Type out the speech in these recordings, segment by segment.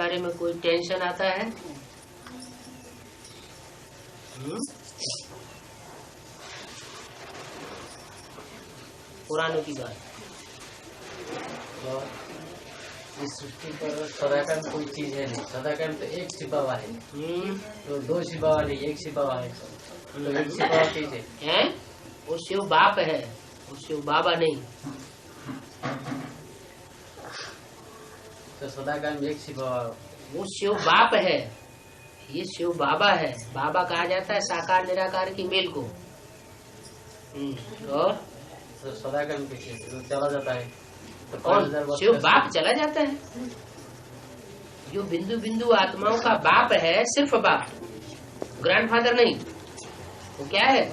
बारे में कोई टेंशन आता है? पुराणों की बात। इस सृष्टि पर सदाकाल कोई चीज है नहीं, सदाकाल तो एक छिपावा है। तो दो छिपावा नहीं, एक छिपावा है। तो एक छिपावा चीज है वो शिव बाप है, वो शिव बाबा नहीं। तो सदाकाल में एक छिपावा, वो शिव बाप है, ये शिव बाबा है। बाबा कहा जाता है साकार निराकार की मेल को। और तो सदाकाल में तो चला जाता है। तो कौन शिव बाप चला जाता है? जो बिंदु बिंदु आत्माओं का बाप है, सिर्फ बाप, ग्रैंडफादर नहीं। वो क्या है?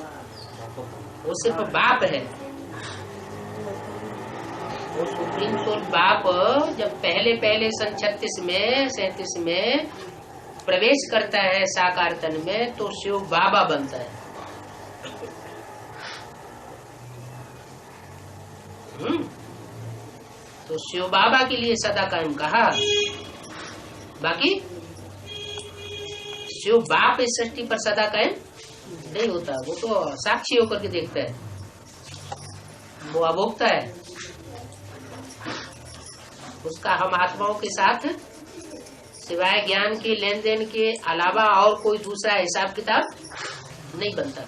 वो सिर्फ बाप है। वो सुप्रीम सोल बाप जब पहले सन 37 में प्रवेश करता है साकार तन में, तो शिव बाबा बनता है। तो शिव बाबा के लिए सदा कायम कहा। बाकी शिव बाप इस सृष्टि पर सदा कायम नहीं होता, वो तो साक्षी होकर के देखता है, वो अभोक्ता है। उसका हम आत्माओं के साथ सिवाय ज्ञान के लेन देन के अलावा और कोई दूसरा हिसाब किताब नहीं बनता।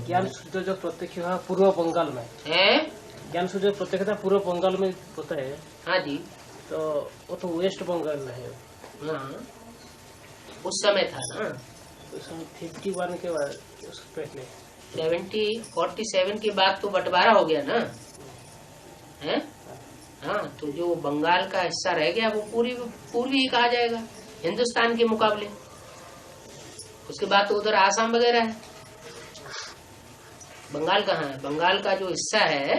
ज्ञान सूर्य जो प्रत्यक्ष हुआ पूर्व बंगाल में है, ज्ञान सूर्य प्रत्यक्ष था पूर्व बंगाल में होता है। हाँ जी, तो वो तो वेस्ट बंगाल में है। हाँ, उस समय था ना, उस समय 51 के बाद, पहले 47 के बाद तो बंटवारा हो गया ना है। हाँ, तो जो बंगाल का हिस्सा रह गया वो पूर्वी ही कहा जाएगा हिंदुस्तान के मुकाबले। उसके बाद तो उधर आसाम वगैरह है। बंगाल कहाँ है? बंगाल का जो हिस्सा है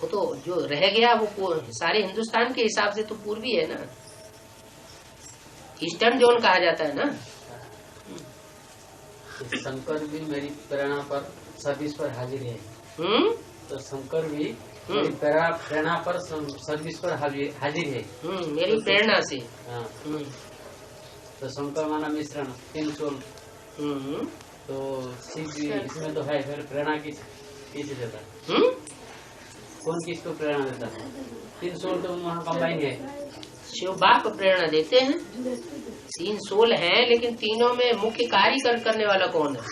वो तो जो रह गया वो सारे हिंदुस्तान के हिसाब से तो पूर्वी है ना, ईस्टर्न जोन कहा जाता है ना। शंकर भी मेरी प्रेरणा पर सर्विस पर हाजिर है। तो शंकर भी मेरी प्रेरणा पर सर्विस पर हाजिर है। मेरी प्रेरणा से। हाँ। तो शंकर माना मिश्रण, 3 सोल। तो शिव भी इसमें तो है। फिर प्रेरणा किसे देता है? कौन किसको प्रेरणा देता है? 3 सोल तो वहाँ कंबाइन है। शिव बाप प्रेरणा देते हैं। 3 सोल हैं, लेकिन तीनों में मुख्य कार्य करने वाला कौन है?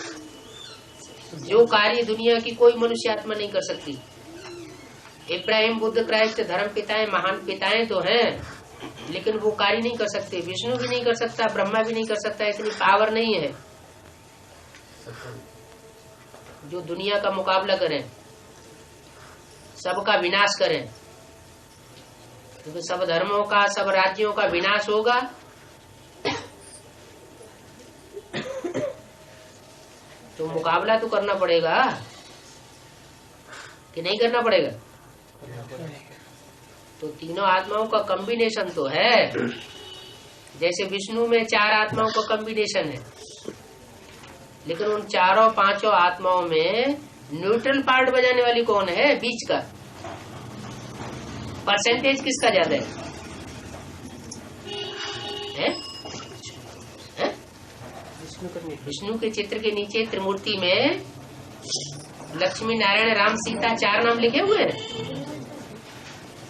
जो कार्य दुनिया की कोई मनुष्य आत्मा नहीं कर सकती। इब्राहिम, बुद्ध, क्राइस्ट धर्म पिताएं, महान पिताएं तो हैं, लेकिन वो कार्य नहीं कर सकते। विष्णु भी नहीं कर सकता, ब्रह्मा भी नहीं कर सकता, इतनी पावर नहीं है जो दुनिया का मुकाबला करें, सबका विनाश करें। क्योंकि सब धर्मों का, सब राज्यों का विनाश होगा तो मुकाबला तो करना पड़ेगा कि नहीं करना पड़ेगा? तो तीनों आत्माओं का कॉम्बिनेशन तो है। जैसे विष्णु में 4 आत्माओं का कॉम्बिनेशन है, लेकिन उन 4-5 आत्माओं में न्यूट्रल पार्ट बजाने वाली कौन है? बीच का परसेंटेज किसका ज्यादा है? विष्णु के चित्र के नीचे त्रिमूर्ति में लक्ष्मी, नारायण, राम, सीता 4 नाम लिखे हुए हैं।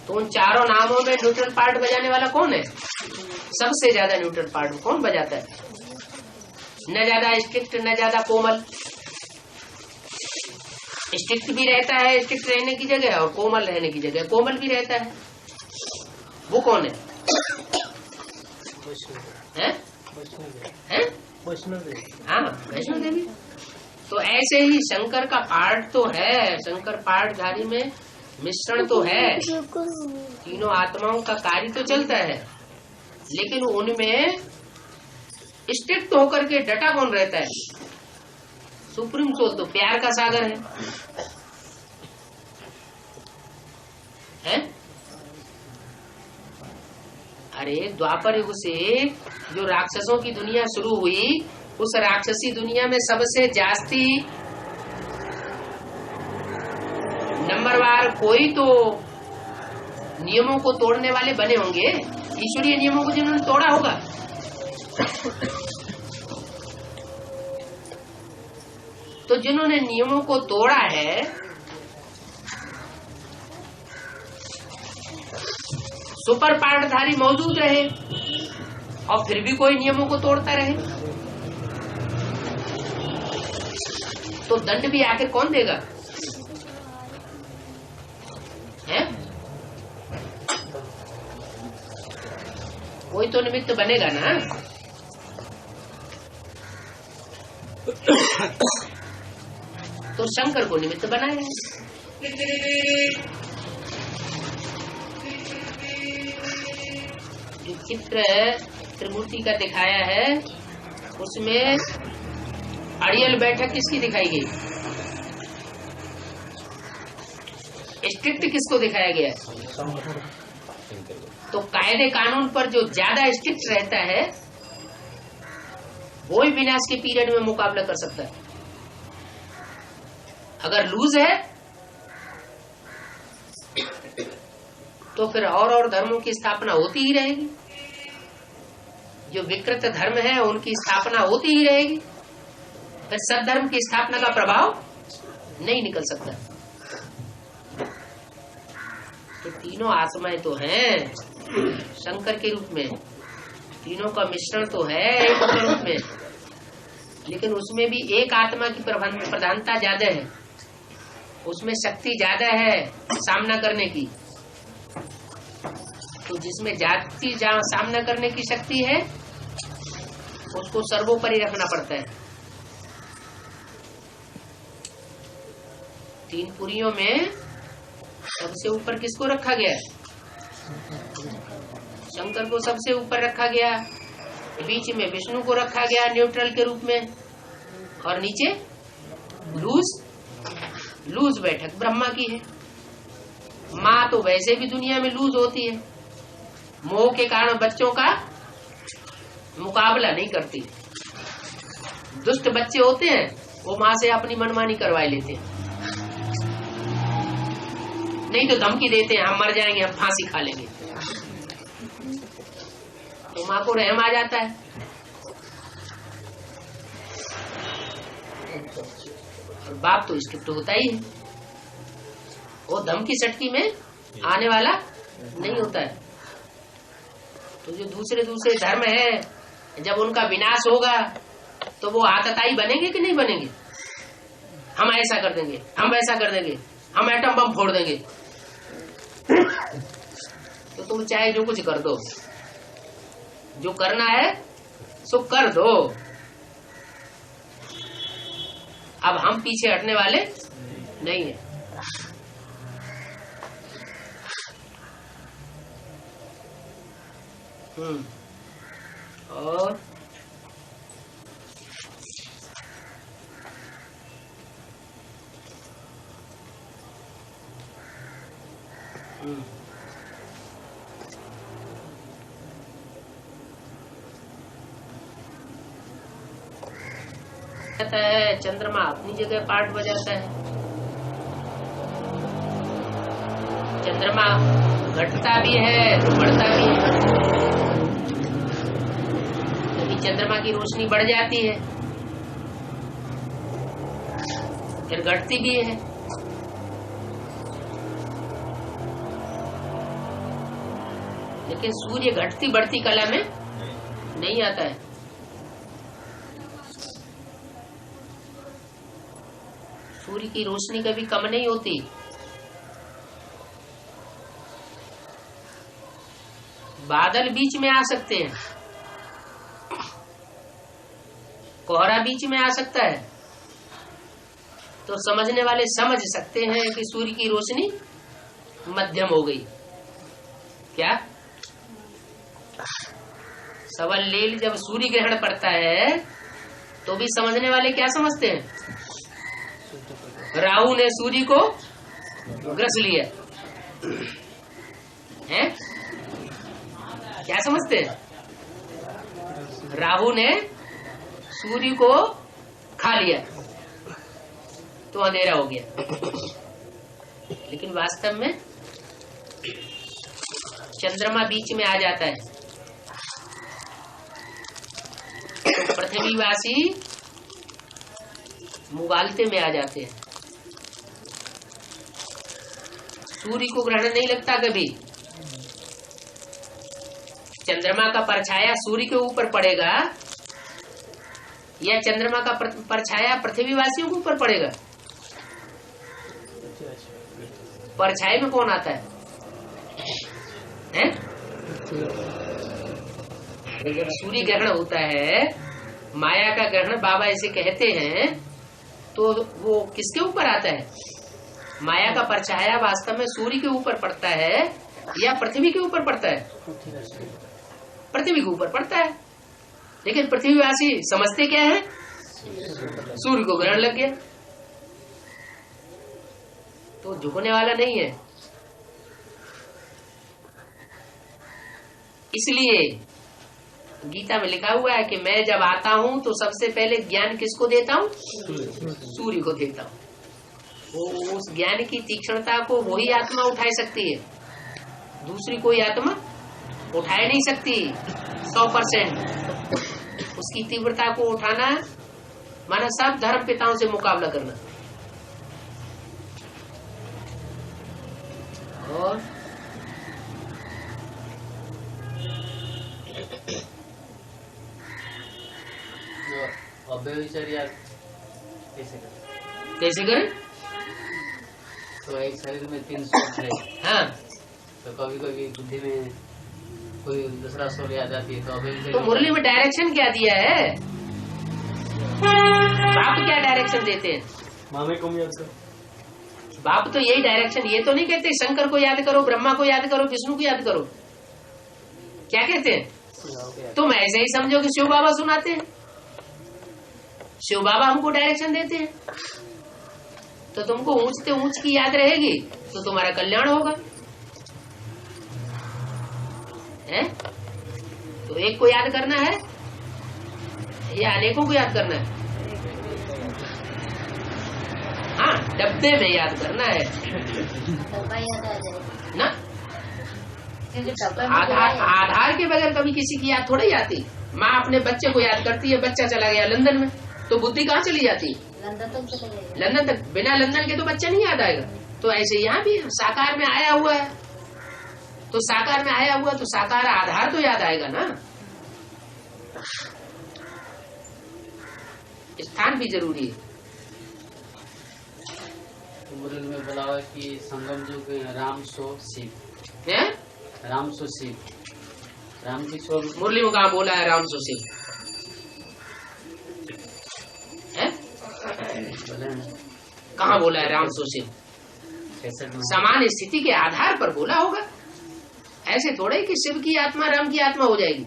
तो उन 4 नामों में न्यूट्रल पार्ट बजाने वाला कौन है? सबसे ज्यादा न्यूट्रल पार्ट कौन बजाता है? न ज्यादा स्ट्रिक्ट, न ज्यादा कोमल। स्ट्रिक्ट भी रहता है स्ट्रिक्ट रहने की जगह, और कोमल रहने की जगह कोमल भी रहता है। वो कौन है? वैष्णो देवी। तो ऐसे ही शंकर का पार्ट तो है, शंकर पार्टधारी में मिश्रण तो है। तीनों आत्माओं का कार्य तो चलता है, लेकिन उनमें स्ट्रिक्ट होकर के डटा कौन रहता है? सुप्रीम सोल तो प्यार का सागर है? अरे द्वापर युग से जो राक्षसों की दुनिया शुरू हुई, उस राक्षसी दुनिया में सबसे जास्ती नंबरवार कोई तो नियमों को तोड़ने वाले बने होंगे, ईश्वरीय नियमों को जिन्होंने तोड़ा होगा। तो जिन्होंने नियमों को तोड़ा है, सुपर पाठधारी मौजूद रहे और फिर भी कोई नियमों को तोड़ता रहे, तो दंड भी आखिर कौन देगा? है? कोई तो निमित्त बनेगा ना। तो शंकर को निमित्त बनाया। जो चित्र त्रिमूर्ति का दिखाया है उसमें अड़ियल बैठक किसकी दिखाई गई? स्ट्रिक्ट किसको दिखाया गया? तो कायदे कानून पर जो ज्यादा स्ट्रिक्ट रहता है वो ही विनाश के पीरियड में मुकाबला कर सकता है। अगर लूज है तो फिर और धर्मों की स्थापना होती ही रहेगी। जो विकृत धर्म है उनकी स्थापना होती ही रहेगी, फिर सद्धर्म की स्थापना का प्रभाव नहीं निकल सकता। तो तीनों आत्माएं तो हैं शंकर के रूप में, तीनों का मिश्रण तो है एक के रूप में, लेकिन उसमें भी एक आत्मा की प्रधानता ज्यादा है, उसमें शक्ति ज्यादा है सामना करने की। तो जिसमें जाति जहाँ सामना करने की शक्ति है उसको सर्वोपरि रखना पड़ता है। तीन पुरियों में सबसे ऊपर किसको रखा गया? शंकर को सबसे ऊपर रखा गया, बीच में विष्णु को रखा गया न्यूट्रल के रूप में, और नीचे लूज बैठक ब्रह्मा की है। माँ तो वैसे भी दुनिया में लूज होती है, मोह के कारण बच्चों का मुकाबला नहीं करती। दुष्ट बच्चे होते हैं वो माँ से अपनी मनमानी करवा लेते हैं, नहीं तो धमकी देते हैं हम मर जाएंगे, हम फांसी खा लेंगे। तो माँ को रहम आ जाता है। और बाप तो स्ट्रिक्ट होता ही है, वो धमकी सटकी में आने वाला नहीं होता है। तो जो दूसरे धर्म है, जब उनका विनाश होगा तो वो आतताई बनेंगे कि नहीं बनेंगे? हम ऐसा कर देंगे, हम वैसा कर देंगे, हम एटम बम फोड़ देंगे। तो तुम चाहे जो कुछ कर दो, जो करना है सो कर दो, अब हम पीछे हटने वाले नहीं है। और कहता है चंद्रमा अपनी जगह पार्ट बजाता है। चंद्रमा घटता भी है तो बढ़ता भी है। कभी चंद्रमा की रोशनी बढ़ जाती है फिर घटती भी है। लेकिन सूर्य घटती बढ़ती कला में नहीं आता है। सूर्य की रोशनी कभी कम नहीं होती। बादल बीच में आ सकते हैं, कोहरा बीच में आ सकता है, तो समझने वाले समझ सकते हैं कि सूर्य की रोशनी मध्यम हो गई। क्या सवल लील जब सूर्य ग्रहण पड़ता है तो भी समझने वाले क्या समझते हैं? राहु ने सूर्य को ग्रस लिया है, क्या समझते हैं? राहु ने सूर्य को खा लिया तो अंधेरा हो गया। लेकिन वास्तव में चंद्रमा बीच में आ जाता है तो पृथ्वीवासी मुगालते में आ जाते हैं। सूर्य को ग्रहण नहीं लगता कभी। चंद्रमा का परछाया सूर्य के ऊपर पड़ेगा या चंद्रमा का परछाया पृथ्वीवासियों के ऊपर पड़ेगा? परछाई में कौन आता है? जब सूर्य ग्रहण होता है, माया का ग्रहण बाबा ऐसे कहते हैं, तो वो किसके ऊपर आता है? माया का परछाया वास्तव में सूर्य के ऊपर पड़ता है या पृथ्वी के ऊपर पड़ता है? पृथ्वी के ऊपर पड़ता है। लेकिन पृथ्वीवासी समझते क्या है? सूर्य को ग्रहण लग गया, तो झुकने वाला नहीं है। इसलिए गीता में लिखा हुआ है कि मैं जब आता हूं तो सबसे पहले ज्ञान किसको देता हूं? सूर्य को देता हूं। वो उस ज्ञान की तीक्ष्णता को वही आत्मा उठा सकती है, दूसरी कोई आत्मा उठा नहीं सकती। 100% उसकी तीव्रता को उठाना माना सब धर्म पिताओं से मुकाबला करना। और अव्यभिचारिया कैसे करें? तो एक शरीर में 3 सोच है। हाँ, तो कभी कभी बुद्धि में कोई दूसरा सोल आ जाती है, तो अव्यभिचारी। तो मुरली में डायरेक्शन क्या दिया है? बाप क्या डायरेक्शन देते हैं? मामे को याद करो। बाप तो यही डायरेक्शन, ये तो नहीं कहते शंकर को याद करो, ब्रह्मा को याद करो, विष्णु को याद करो। क्या कहते हैं? तुम ऐसे ही समझो कि शिव बाबा सुनाते हैं। शिव बाबा हमको डायरेक्शन देते हैं, तो तुमको ऊंच से ऊंच की याद रहेगी तो तुम्हारा कल्याण होगा। है? तो एक को याद करना है या अनेकों को याद करना है? हाँ, डब्बे में याद करना है ना। आधार के बगैर कभी किसी की याद थोड़ी आती। माँ अपने बच्चे को याद करती है, बच्चा चला गया लंदन में, तो बुद्धि कहाँ चली जाती? लंदन तक। बिना लंदन के तो बच्चा नहीं याद आएगा। तो ऐसे यहाँ भी साकार में आया हुआ है, तो साकार में आया हुआ तो साकार आधार तो याद आएगा ना। स्थान भी जरूरी है। मुरली में बोला हुआ कि संगम युग राम सो शिव है? राम सो शिव, राम की सोल। मुरली में कहाँ बोला है राम सो शिव? कहाँ बोला है राम सो शिव? समान स्थिति के आधार पर बोला होगा। ऐसे थोड़े कि शिव की आत्मा राम की आत्मा हो जाएगी।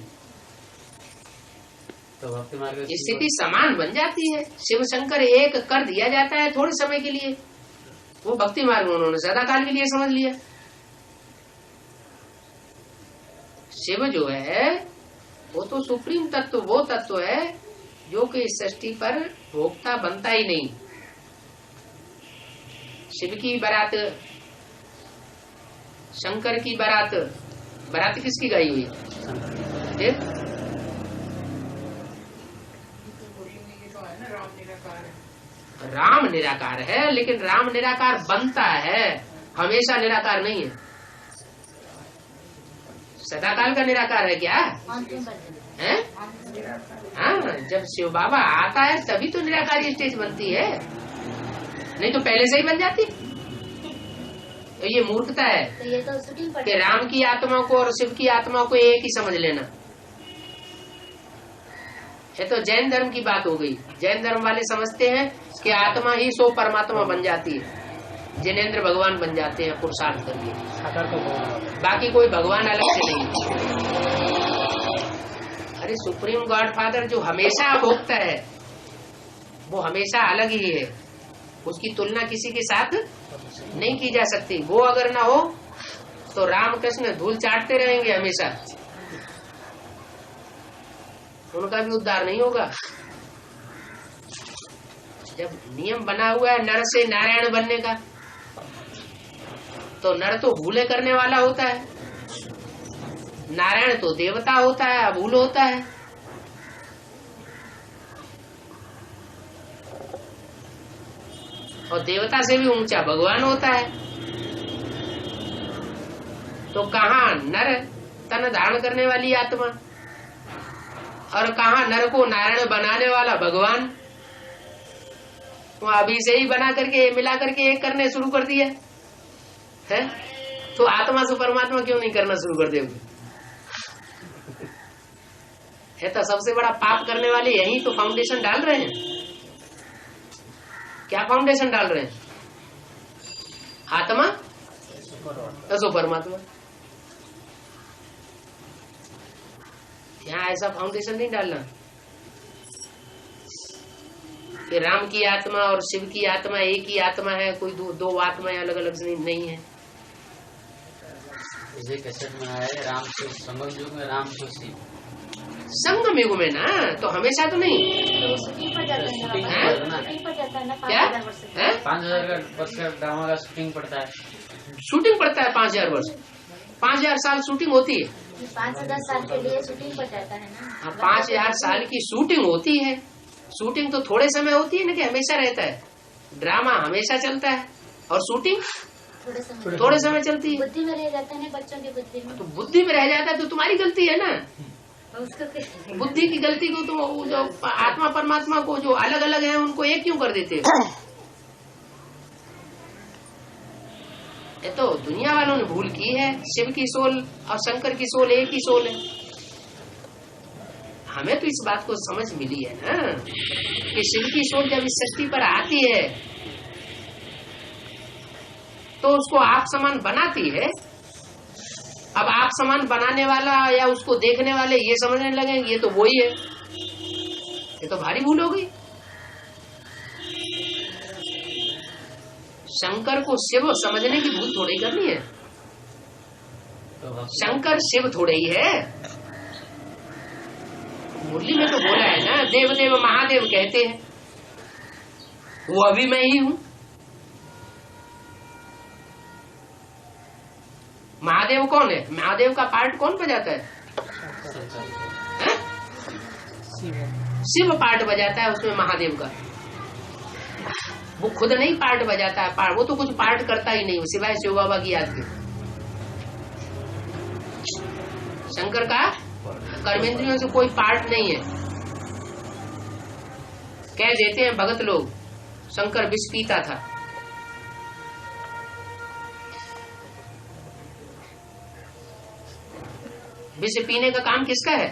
तो भक्ति मार्ग स्थिति समान बन जाती है। शिव शंकर एक कर दिया जाता है थोड़े समय के लिए, वो भक्ति मार्ग में उन्होंने सदा काल के लिए समझ लिया। शिव जो है वो तो सुप्रीम तत्व, वो तत्व है जो कि इस सृष्टि पर भोक्ता बनता ही नहीं। शिव की बारात, शंकर की बारात, बारात किसकी गाई हुई है? राम निराकार है, लेकिन राम निराकार बनता है, हमेशा निराकार नहीं है। सदाकाल का निराकार है क्या है? हाँ, जब शिव बाबा आता है तभी तो निराकारी स्टेज बनती है, नहीं तो पहले से ही बन जाती। तो ये मूर्खता है कि राम की आत्मा को और शिव की आत्मा को एक ही समझ लेना। ये तो जैन धर्म की बात हो गई। जैन धर्म वाले समझते हैं कि आत्मा ही सो परमात्मा बन जाती है, जिनेंद्र भगवान बन जाते हैं पुरुषार्थ करके, बाकी कोई भगवान अलग से नहीं। अरे सुप्रीम गॉड फादर जो हमेशा भोगता है वो हमेशा अलग ही है, उसकी तुलना किसी के साथ नहीं की जा सकती। वो अगर ना हो तो राम कृष्ण धूल चाटते रहेंगे हमेशा, उनका भी उद्धार नहीं होगा। जब नियम बना हुआ है नर से नारायण बनने का, तो नर तो भूले करने वाला होता है, नारायण तो देवता होता है, अभूल होता है। और देवता से भी ऊंचा भगवान होता है। तो कहाँ नर तन धारण करने वाली आत्मा और कहाँ नर को नारायण बनाने वाला भगवान। वो अभी से ही बना करके मिला करके एक करने शुरू कर दिया है। तो आत्मा से परमात्मा क्यों नहीं करना शुरू कर दोगे? है तो सबसे बड़ा पाप करने वाले यही तो फाउंडेशन डाल रहे हैं। क्या फाउंडेशन डाल रहे हैं? आत्मा असो परमात्मा। यहाँ ऐसा फाउंडेशन नहीं डालना कि राम की आत्मा और शिव की आत्मा एक ही आत्मा है, कोई दो आत्माएं अलग अलग नहीं है। इसे कैसेट में आया है, राम शिव संगम युग में राम शिव शिव। संगम युग में ना, तो हमेशा तो नहीं। क्या 5000 वर्ष का ड्रामा का शूटिंग पड़ता है। शूटिंग पड़ता है 5000 वर्ष, 5000 साल शूटिंग होती है। 5 से 10 साल के लिए शूटिंग पड़ जाता है ना। हाँ, 5000 साल की शूटिंग होती है। शूटिंग तो थोड़े समय होती है ना, कि हमेशा रहता है। ड्रामा हमेशा चलता है और शूटिंग थोड़े समय चलती है। बुद्धि में रह जाता है बच्चों की बुद्धि में। तो बुद्धि में रह जाता है तो तुम्हारी गलती है ना। उसको बुद्धि की गलती को तो जो आत्मा परमात्मा को जो अलग अलग है उनको एक क्यों कर देते? ये तो दुनिया वालों ने भूल की है। शिव की सोल और शंकर की सोल एक ही सोल है। हमें तो इस बात को समझ मिली है ना कि शिव की सोल जब इस सृष्टि पर आती है तो उसको आप समान बनाती है। अब आप समान बनाने वाला या उसको देखने वाले ये समझने लगे ये तो वही है। ये तो भारी भूल हो गई। शंकर को शिव समझने की भूल थोड़ी करनी है। शंकर शिव थोड़े ही है। मुरली में तो बोला है ना, देव देव महादेव कहते हैं, वो अभी मैं ही हूं। महादेव कौन है? महादेव का पार्ट कौन बजाता है? शिव पार्ट बजाता है उसमें महादेव का। वो खुद नहीं पार्ट बजाता है, वो तो कुछ पार्ट करता ही नहीं सिवाय शिव बाबा की याद के। शंकर का कर्मेंद्रियों से कोई पार्ट नहीं है। कह देते हैं भगत लोग शंकर विष पीता था। विष पीने का काम किसका है?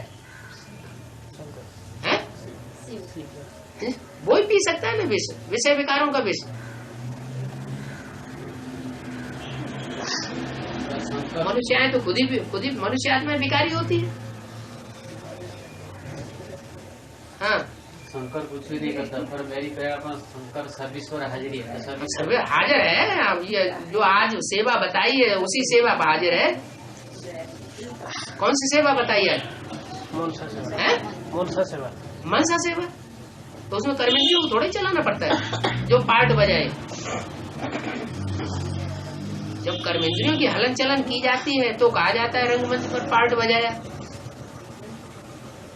वो ही पी सकता है ना विष, विषय विकारों का विष। मनुष्य आए तो खुद ही मनुष्य आत्मा विकारी होती है। हाँ, शंकर कुछ भी नहीं करता, पर मेरी शंकर सर्विश्वर हाजिर है। सर्वे हाजिर है। अब ये जो आज सेवा बताई है उसी सेवा पर हाजिर है। कौन सी सेवा बताई आज? मनसा सेवा। है मनसा सेवा। मनसा सेवा। तो उसमें कर्मेंद्रियों को थोड़ा ही चलाना पड़ता है जो पार्ट बजाए। जब कर्मेंद्रियों की हलन चलन की जाती है तो कहा जाता है रंगमंच पर पार्ट बजाया।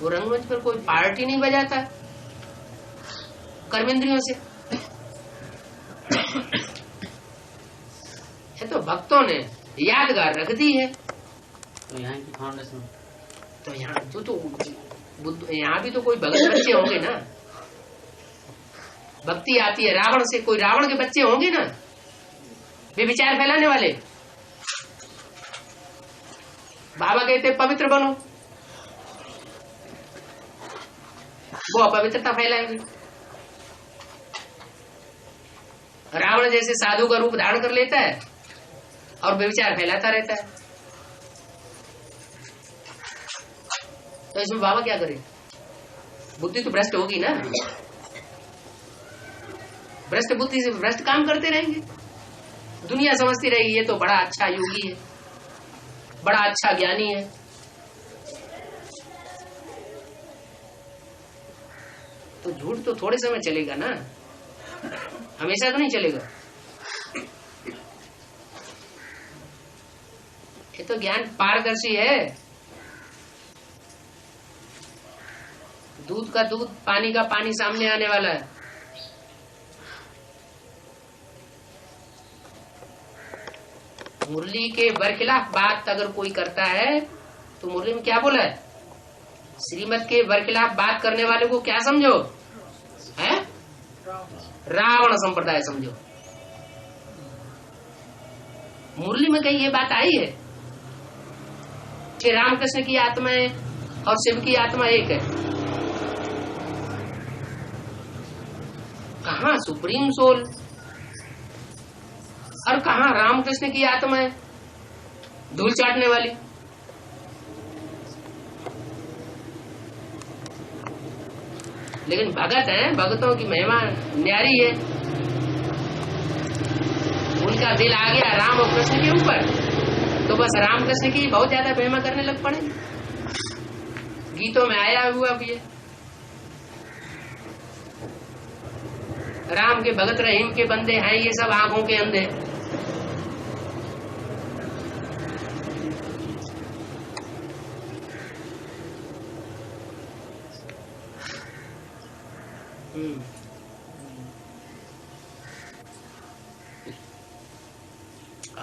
वो रंगमंच पर कोई पार्ट ही नहीं बजाता कर्मेंद्रियों से। ये तो भक्तों ने यादगार रख दी है। तो यहाँ की फाउंडेशन, तो यहाँ यहाँ भी तो कोई भगत बच्चे होंगे ना। भक्ति आती है रावण से, कोई रावण के बच्चे होंगे ना, वे विचार फैलाने वाले। बाबा कहते पवित्र बनो, वो अपवित्रता फैलाएंगे। रावण जैसे साधु का रूप धारण कर लेता है और व्यभिचार फैलाता रहता है। तो इसमें बाबा क्या करे? बुद्धि तो भ्रष्ट होगी ना। भ्रष्ट बुद्धि से भ्रष्ट काम करते रहेंगे। दुनिया समझती रहेगी ये तो बड़ा अच्छा योगी है, बड़ा अच्छा ज्ञानी है। तो झूठ तो थोड़े समय चलेगा ना, हमेशा तो नहीं चलेगा। ये तो ज्ञान पारदर्शी है। दूध का दूध, पानी का पानी सामने आने वाला है। मुरली के बरखिलाफ बात अगर कोई करता है तो मुरली में क्या बोला है? श्रीमत के बरखिलाफ बात करने वाले को क्या समझो? है रावण संप्रदाय समझो। मुरली में कहीं ये बात आई है कि रामकृष्ण की आत्मा है और शिव की आत्मा एक है? कहाँ सुप्रीम सोल और कहाँ रामकृष्ण की आत्मा है धूल चाटने वाली? लेकिन भगत है, भगतों की महिमा न्यारी है। उनका दिल आ गया राम और कृष्ण के ऊपर तो बस रामकृष्ण की बहुत ज्यादा महिमा करने लग पड़े। गीतों में आया हुआ भी है, राम के भगत रहीम के बंदे हैं ये सब आंखों के अंधे।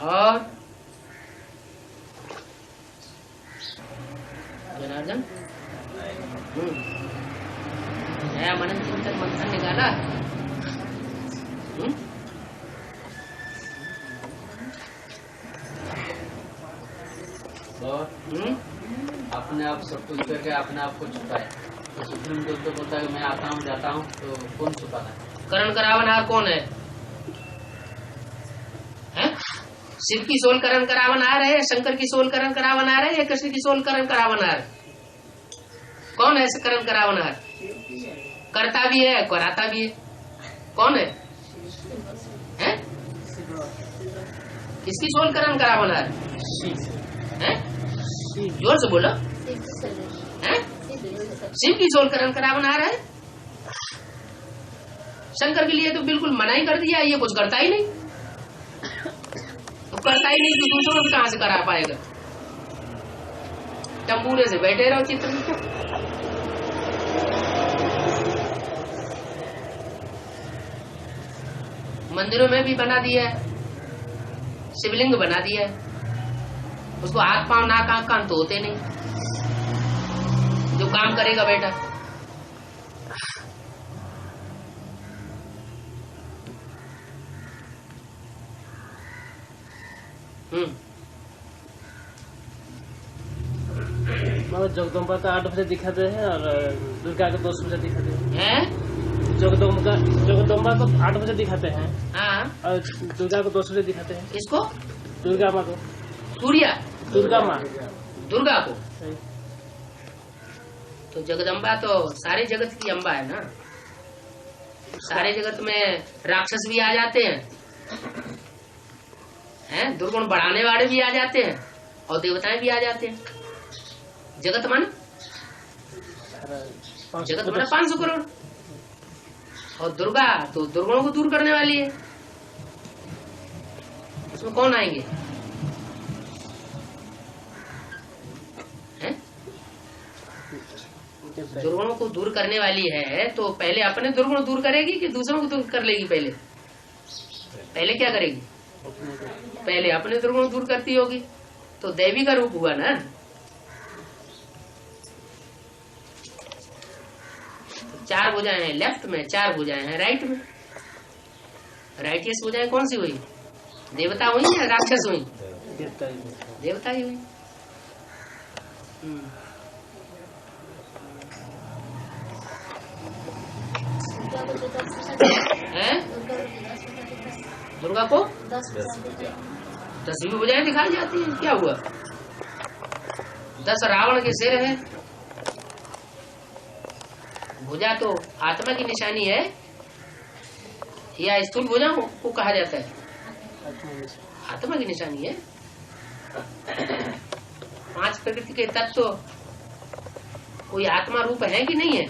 और जनार्दन नया मनन चिंतन मंथन निकाला। अपने आप सब कुछ करके अपने आप को छुपाए। तो सुप्रीम कोर्ट तो बोलता है मैं आता हूँ जाता हूँ, तो कौन छुपाता है? करण करावनहार कौन है? शिव की सोल करण करावनहार है, शंकर की सोल करण करावनहार है, या कृष्ण की सोल करण करावनहार? कौन है करण करावनहार? करता भी है कराता भी है। कौन है? किसकी सोल करण करावनहार है? जोर से बोलो। शिव की सोल करण करावनहार है। शंकर के लिए तो बिल्कुल मना ही कर दिया, ये कुछ करता ही नहीं। तो करता ही नहीं तो दूसरों से कहां से करा पाएगा? तंबूरे से बैठे रहो चित्र में। मंदिरों में भी बना दिया है, शिवलिंग बना दिया है, उसको हाथ पांव नाक आंख कान तो होते नहीं। जो काम करेगा बेटा जगदम्बा तो 8 बजे दिखाते हैं और दुर्गा को 10 बजे दिखाते हैं। जगदम्बा को 8 बजे दिखाते हैं। हाँ। और दुर्गा को 10 बजे दिखाते हैं। इसको दुर्गा माँ को, सूर्या दुर्गा माँ, दुर्गा को। तो जगदम्बा तो सारे जगत की अम्बा है ना। सारे जगत में राक्षस भी आ जाते हैं, दुर्गुण बढ़ाने वाले भी आ जाते हैं और देवताएं भी आ जाते हैं। जगत मन 500 करोड़ और दुर्गा तो दुर्गुणों को दूर करने वाली है। उसमें कौन आएंगे? दुर्गुणों को दूर करने वाली है तो पहले अपने दुर्गुण दूर करेगी कि दूसरों को दूर कर लेगी? पहले क्या करेगी? पहले अपने दुर्गुण दूर करती होगी। तो देवी का रूप हुआ ना। 4 भुजाएं हैं लेफ्ट में, 4 भुजाएं हैं राइट में। राइटियस भुजाएं कौन सी हुई? देवता हुई या राक्षस हुई? देवता ही हुई। दुर्गा को 10 भी भुजाएं दिखाई जाती है। क्या हुआ? 10 रावण के सिर है। भुजा तो आत्मा की निशानी है या स्थूल भुजा को कहा जाता है? आत्मा की निशानी है। 5 प्रकृति के तत्व तो कोई आत्मा रूप है कि नहीं है?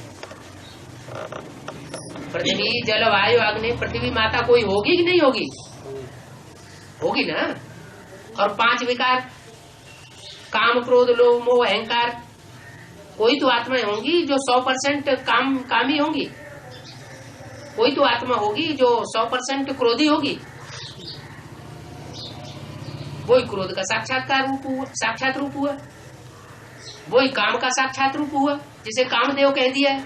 पृथ्वी जल वायु अग्नि, पृथ्वी माता कोई होगी कि नहीं होगी? होगी ना। और 5 विकार काम क्रोध लोभ मोह अहंकार कोई तो आत्माएं होंगी जो 100% कामी होंगी, कोई तो आत्मा होगी जो 100% क्रोधी होगी। वही क्रोध का साक्षात रूप हुआ, वही काम का साक्षात रूप हुआ, जिसे कामदेव कह दिया है।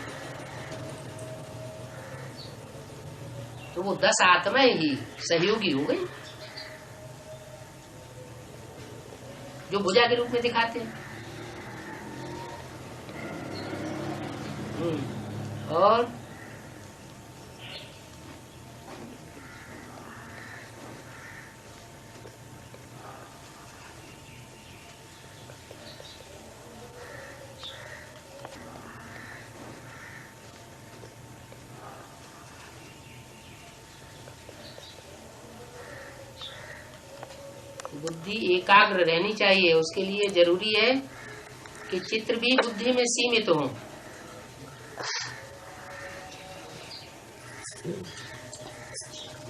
तो वो 10 आत्माएं ही सहयोगी हो गई, जो भुजा के रूप में दिखाते हैं। और बुद्धि एकाग्र रहनी चाहिए। उसके लिए जरूरी है कि चित्र भी बुद्धि में सीमित हो।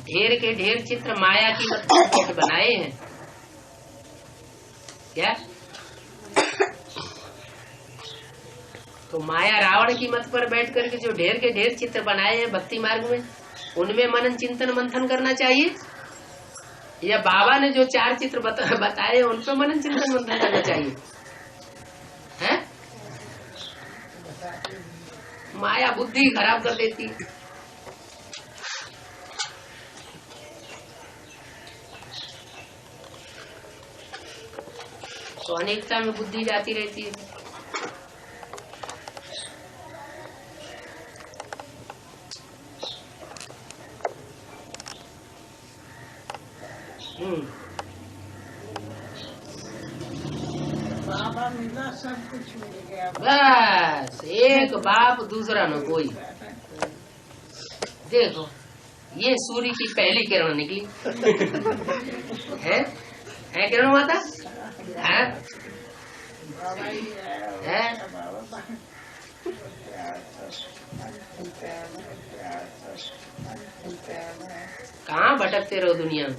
ढेर के ढेर चित्र माया की मत पर बनाए हैं क्या? तो माया रावण की मत पर बैठ करके जो ढेर के ढेर चित्र बनाए हैं भक्ति मार्ग में, उनमें मनन चिंतन मंथन करना चाहिए, या बाबा ने जो 4 चित्र बताए उन पर मनन चिंतन मंथन करना चाहिए? है माया बुद्धि खराब कर देती है। तो अनेकता में बुद्धि जाती रहती है। बाबा मिला, सब कुछ मिल गया। बस एक बाप दूसरा न कोई। देखो ये सूर्य की पहली किरण निकली है किरण माता है? कहाँ भटकते रहो दुनिया में।